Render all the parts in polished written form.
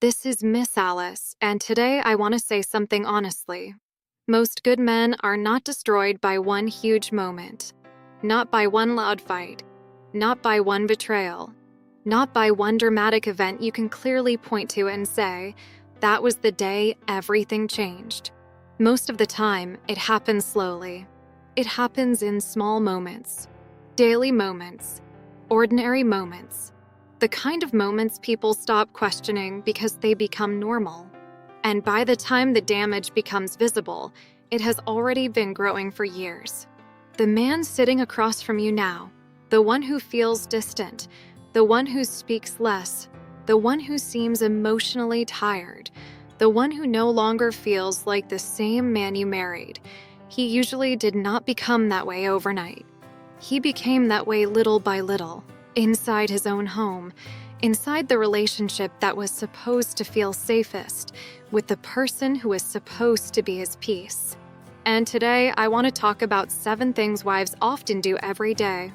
This is Miss Alice, and today I want to say something honestly. Most good men are not destroyed by one huge moment, not by one loud fight, not by one betrayal, not by one dramatic event you can clearly point to and say, that was the day everything changed. Most of the time, it happens slowly. It happens in small moments, daily moments, ordinary moments. The kind of moments people stop questioning because they become normal. And by the time the damage becomes visible, it has already been growing for years. The man sitting across from you now, the one who feels distant, the one who speaks less, the one who seems emotionally tired, the one who no longer feels like the same man you married, he usually did not become that way overnight. He became that way little by little. Inside his own home, inside the relationship that was supposed to feel safest, with the person who was supposed to be his peace. And today, I want to talk about 7 things wives often do every day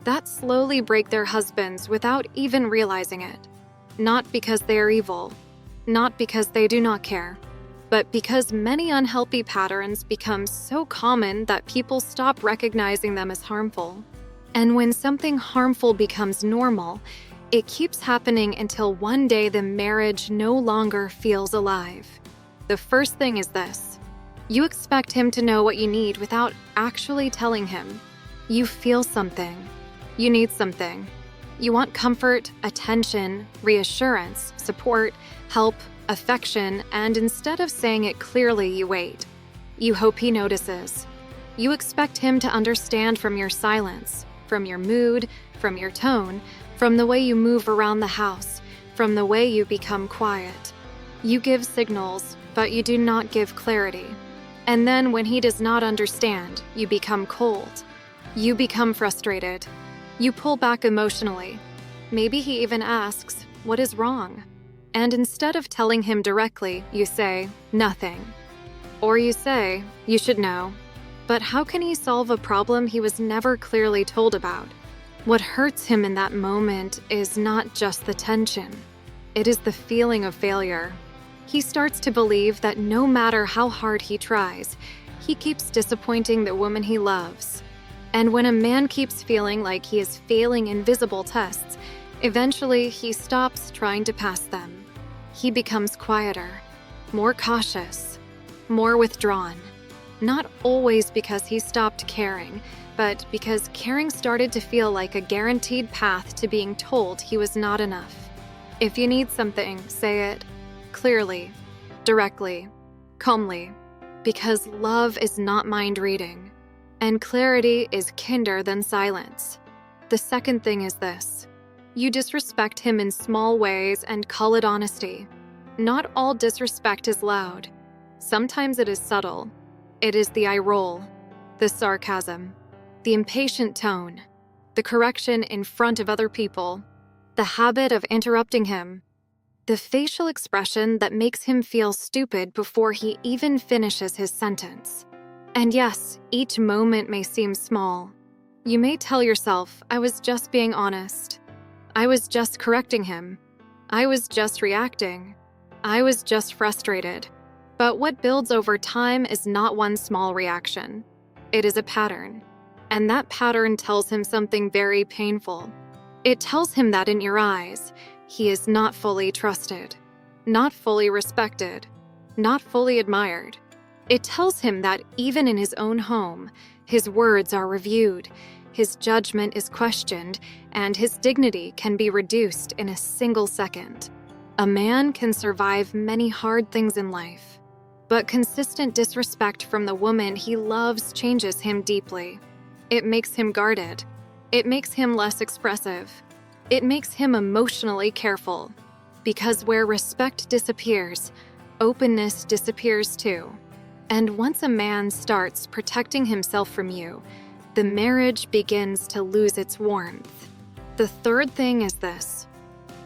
that slowly break their husbands without even realizing it. Not because they are evil, not because they do not care, but because many unhealthy patterns become so common that people stop recognizing them as harmful. And when something harmful becomes normal, it keeps happening until one day the marriage no longer feels alive. The first thing is this. You expect him to know what you need without actually telling him. You feel something. You need something. You want comfort, attention, reassurance, support, help, affection, and instead of saying it clearly, you wait. You hope he notices. You expect him to understand from your silence, from your mood, from your tone, from the way you move around the house, from the way you become quiet. You give signals, but you do not give clarity. And then when he does not understand, you become cold. You become frustrated. You pull back emotionally. Maybe he even asks, "What is wrong?" And instead of telling him directly, you say, "Nothing." Or you say, "You should know." But how can he solve a problem he was never clearly told about? What hurts him in that moment is not just the tension. It is the feeling of failure. He starts to believe that no matter how hard he tries, he keeps disappointing the woman he loves. And when a man keeps feeling like he is failing invisible tests, eventually he stops trying to pass them. He becomes quieter, more cautious, more withdrawn. Not always because he stopped caring, but because caring started to feel like a guaranteed path to being told he was not enough. If you need something, say it clearly, directly, calmly, because love is not mind reading, and clarity is kinder than silence. The second thing is this. You disrespect him in small ways and call it honesty. Not all disrespect is loud. Sometimes it is subtle. It is the eye roll, the sarcasm, the impatient tone, the correction in front of other people, the habit of interrupting him, the facial expression that makes him feel stupid before he even finishes his sentence. And yes, each moment may seem small. You may tell yourself, "I was just being honest. I was just correcting him. I was just reacting. I was just frustrated." But what builds over time is not one small reaction. It is a pattern. And that pattern tells him something very painful. It tells him that in your eyes, he is not fully trusted, not fully respected, not fully admired. It tells him that even in his own home, his words are reviewed, his judgment is questioned, and his dignity can be reduced in a single second. A man can survive many hard things in life. But consistent disrespect from the woman he loves changes him deeply. It makes him guarded. It makes him less expressive. It makes him emotionally careful. Because where respect disappears, openness disappears too. And once a man starts protecting himself from you, the marriage begins to lose its warmth. The third thing is this.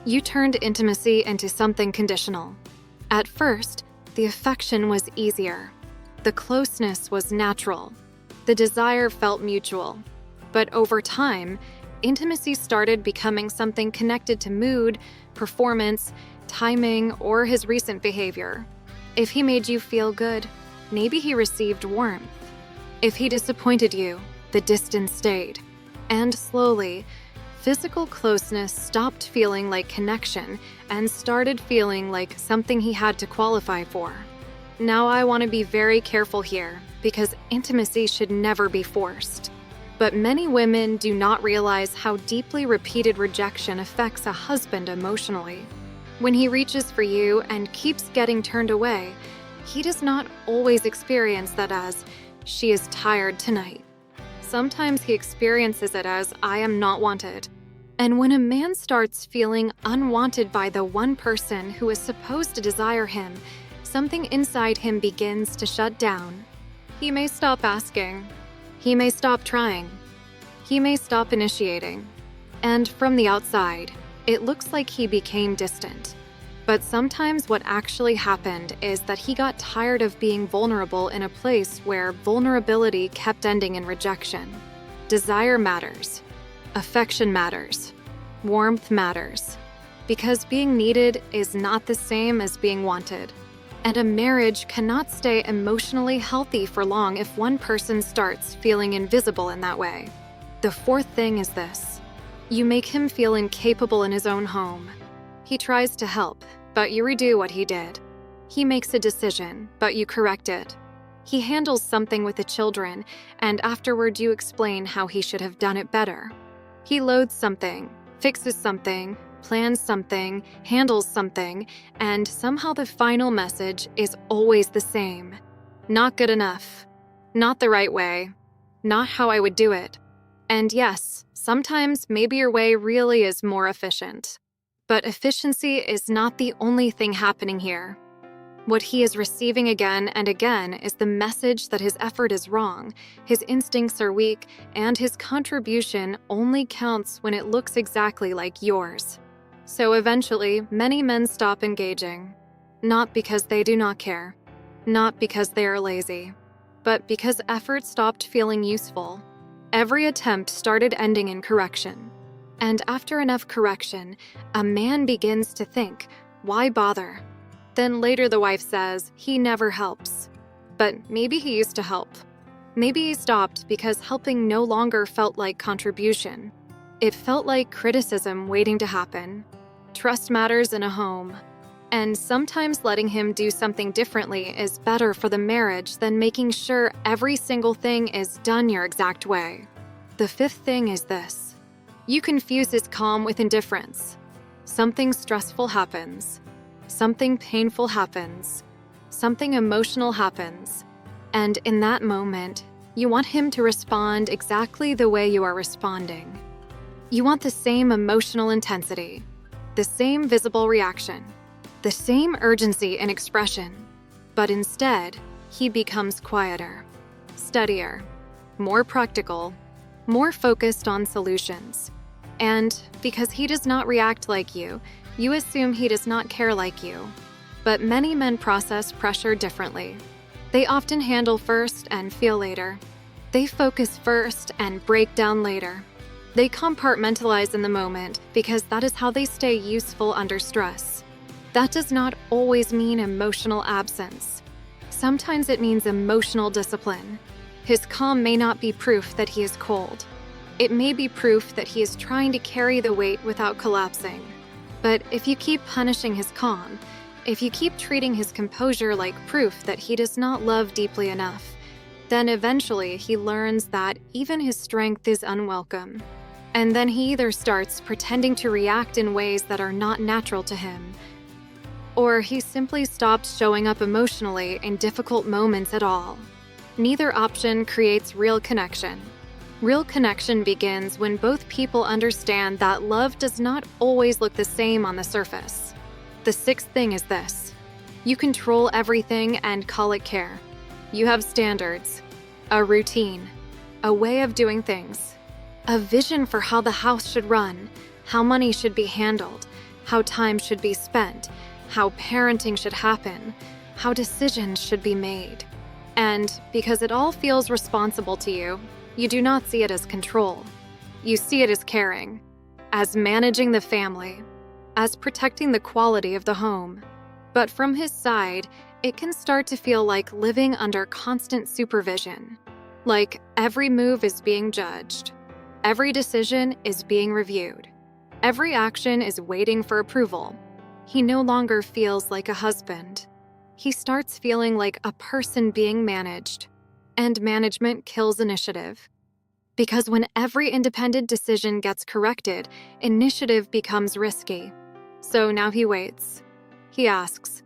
You turned intimacy into something conditional. At first, the affection was easier. The closeness was natural. The desire felt mutual. But over time, intimacy started becoming something connected to mood, performance, timing, or his recent behavior. If he made you feel good, maybe he received warmth. If he disappointed you, the distance stayed. And slowly, physical closeness stopped feeling like connection and started feeling like something he had to qualify for. Now I want to be very careful here because intimacy should never be forced. But many women do not realize how deeply repeated rejection affects a husband emotionally. When he reaches for you and keeps getting turned away, he does not always experience that as, "She is tired tonight." Sometimes he experiences it as, "I am not wanted." And when a man starts feeling unwanted by the one person who is supposed to desire him, something inside him begins to shut down. He may stop asking. He may stop trying. He may stop initiating. And from the outside, it looks like he became distant. But sometimes what actually happened is that he got tired of being vulnerable in a place where vulnerability kept ending in rejection. Desire matters. Affection matters. Warmth matters. Because being needed is not the same as being wanted. And a marriage cannot stay emotionally healthy for long if one person starts feeling invisible in that way. The fourth thing is this. You make him feel incapable in his own home. He tries to help, but you redo what he did. He makes a decision, but you correct it. He handles something with the children, and afterward you explain how he should have done it better. He loads something, fixes something, plans something, handles something, and somehow the final message is always the same. Not good enough. Not the right way. Not how I would do it. And yes, sometimes maybe your way really is more efficient. But efficiency is not the only thing happening here. What he is receiving again and again is the message that his effort is wrong, his instincts are weak, and his contribution only counts when it looks exactly like yours. So eventually, many men stop engaging. Not because they do not care, not because they are lazy, but because effort stopped feeling useful. Every attempt started ending in correction. And after enough correction, a man begins to think, why bother? Then later the wife says, he never helps. But maybe he used to help. Maybe he stopped because helping no longer felt like contribution. It felt like criticism waiting to happen. Trust matters in a home. And sometimes letting him do something differently is better for the marriage than making sure every single thing is done your exact way. The fifth thing is this. You confuse his calm with indifference. Something stressful happens. Something painful happens. Something emotional happens. And in that moment, you want him to respond exactly the way you are responding. You want the same emotional intensity, the same visible reaction, the same urgency in expression. But instead, he becomes quieter, steadier, more practical, more focused on solutions. And because he does not react like you assume he does not care like you. But many men process pressure differently. They often handle first and feel later. They focus first and break down later. They compartmentalize in the moment because that is how they stay useful under stress. That does not always mean emotional absence. Sometimes it means emotional discipline. His calm may not be proof that he is cold. It may be proof that he is trying to carry the weight without collapsing. But if you keep punishing his calm, if you keep treating his composure like proof that he does not love deeply enough, then eventually he learns that even his strength is unwelcome. And then he either starts pretending to react in ways that are not natural to him, or he simply stops showing up emotionally in difficult moments at all. Neither option creates real connection. Real connection begins when both people understand that love does not always look the same on the surface. The sixth thing is this. You control everything and call it care. You have standards, a routine, a way of doing things, a vision for how the house should run, how money should be handled, how time should be spent, how parenting should happen, how decisions should be made. And because it all feels responsible to you, you do not see it as control. You see it as caring, as managing the family, as protecting the quality of the home. But from his side, it can start to feel like living under constant supervision. Like every move is being judged. Every decision is being reviewed. Every action is waiting for approval. He no longer feels like a husband. He starts feeling like a person being managed. And management kills initiative. Because when every independent decision gets corrected, initiative becomes risky. So now he waits. He asks.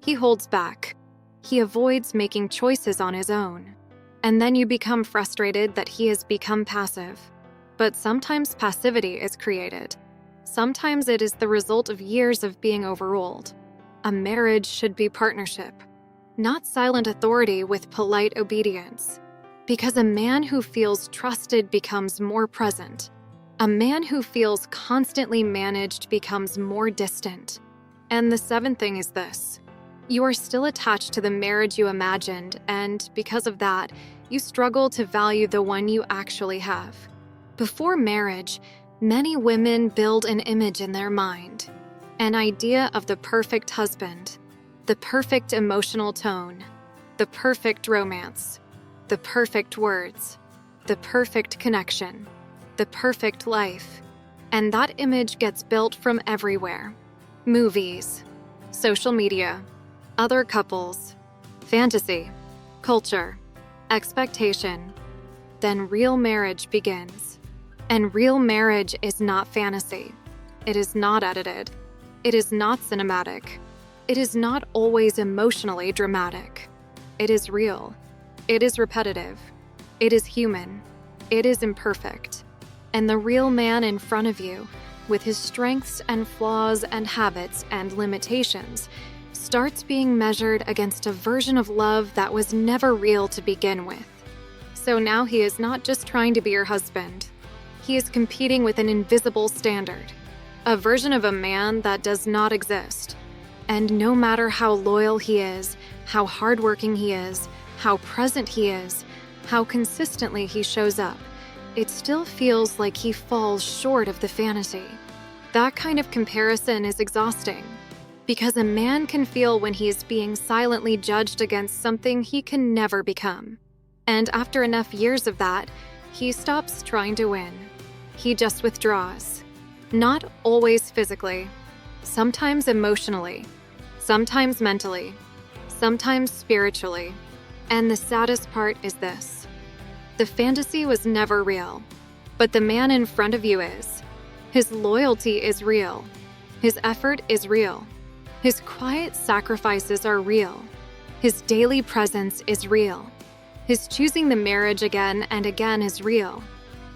He holds back. He avoids making choices on his own. And then you become frustrated that he has become passive. But sometimes passivity is created. Sometimes it is the result of years of being overruled. A marriage should be partnership, not silent authority with polite obedience. Because a man who feels trusted becomes more present. A man who feels constantly managed becomes more distant. And the seventh thing is this. You are still attached to the marriage you imagined, and because of that, you struggle to value the one you actually have. Before marriage, many women build an image in their mind, an idea of the perfect husband, the perfect emotional tone, the perfect romance, the perfect words, the perfect connection, the perfect life. And that image gets built from everywhere. Movies, social media, other couples, fantasy, culture, expectation. Then real marriage begins. And real marriage is not fantasy. It is not edited. It is not cinematic. It is not always emotionally dramatic. It is real. It is repetitive. It is human. It is imperfect. And the real man in front of you, with his strengths and flaws and habits and limitations, starts being measured against a version of love that was never real to begin with. So now he is not just trying to be your husband. He is competing with an invisible standard, a version of a man that does not exist. And no matter how loyal he is, how hardworking he is, how present he is, how consistently he shows up, it still feels like he falls short of the fantasy. That kind of comparison is exhausting, because a man can feel when he is being silently judged against something he can never become. And after enough years of that, he stops trying to win. He just withdraws. Not always physically, sometimes emotionally, sometimes mentally, sometimes spiritually. And the saddest part is this. The fantasy was never real, but the man in front of you is. His loyalty is real. His effort is real. His quiet sacrifices are real. His daily presence is real. His choosing the marriage again and again is real.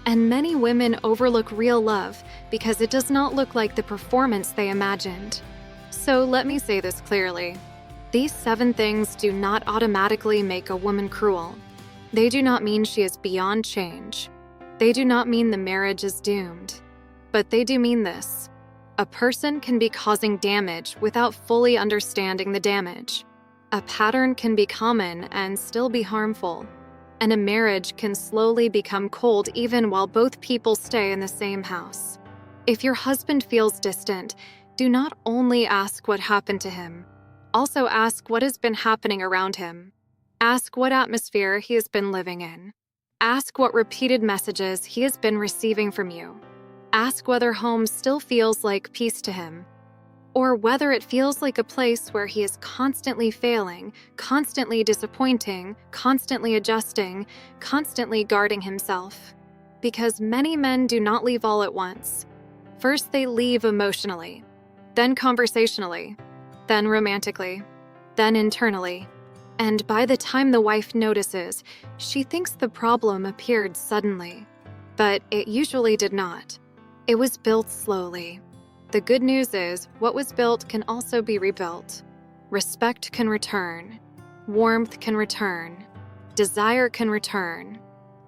And many women overlook real love because it does not look like the performance they imagined. So let me say this clearly. These 7 things do not automatically make a woman cruel. They do not mean she is beyond change. They do not mean the marriage is doomed. But they do mean this. A person can be causing damage without fully understanding the damage. A pattern can be common and still be harmful. And a marriage can slowly become cold even while both people stay in the same house. If your husband feels distant, do not only ask what happened to him. Also ask what has been happening around him. Ask what atmosphere he has been living in. Ask what repeated messages he has been receiving from you. Ask whether home still feels like peace to him, or whether it feels like a place where he is constantly failing, constantly disappointing, constantly adjusting, constantly guarding himself. Because many men do not leave all at once. First, they leave emotionally, then conversationally, then romantically, then internally. And by the time the wife notices, she thinks the problem appeared suddenly. But it usually did not. It was built slowly. The good news is, what was built can also be rebuilt. Respect can return. Warmth can return. Desire can return.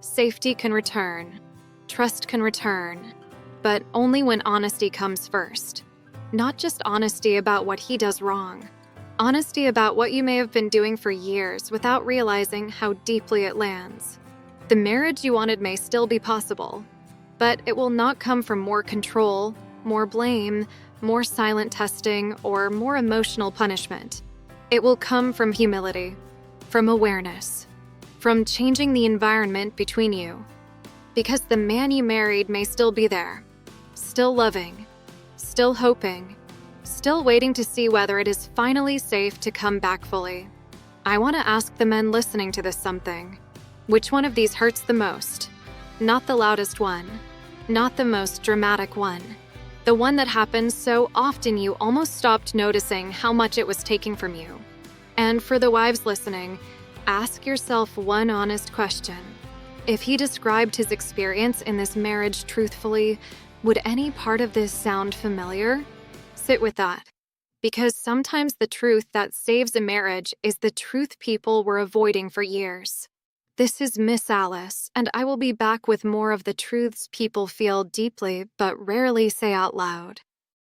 Safety can return. Trust can return. But only when honesty comes first. Not just honesty about what he does wrong. Honesty about what you may have been doing for years without realizing how deeply it lands. The marriage you wanted may still be possible, but it will not come from more control, more blame, more silent testing, or more emotional punishment. It will come from humility, from awareness, from changing the environment between you. Because the man you married may still be there, still loving, still hoping, still waiting to see whether it is finally safe to come back fully. I want to ask the men listening to this something. Which one of these hurts the most? Not the loudest one, not the most dramatic one. The one that happens so often you almost stopped noticing how much it was taking from you. And for the wives listening, ask yourself one honest question. If he described his experience in this marriage truthfully, would any part of this sound familiar? Sit with that. Because sometimes the truth that saves a marriage is the truth people were avoiding for years. This is Miss Alice, and I will be back with more of the truths people feel deeply but rarely say out loud.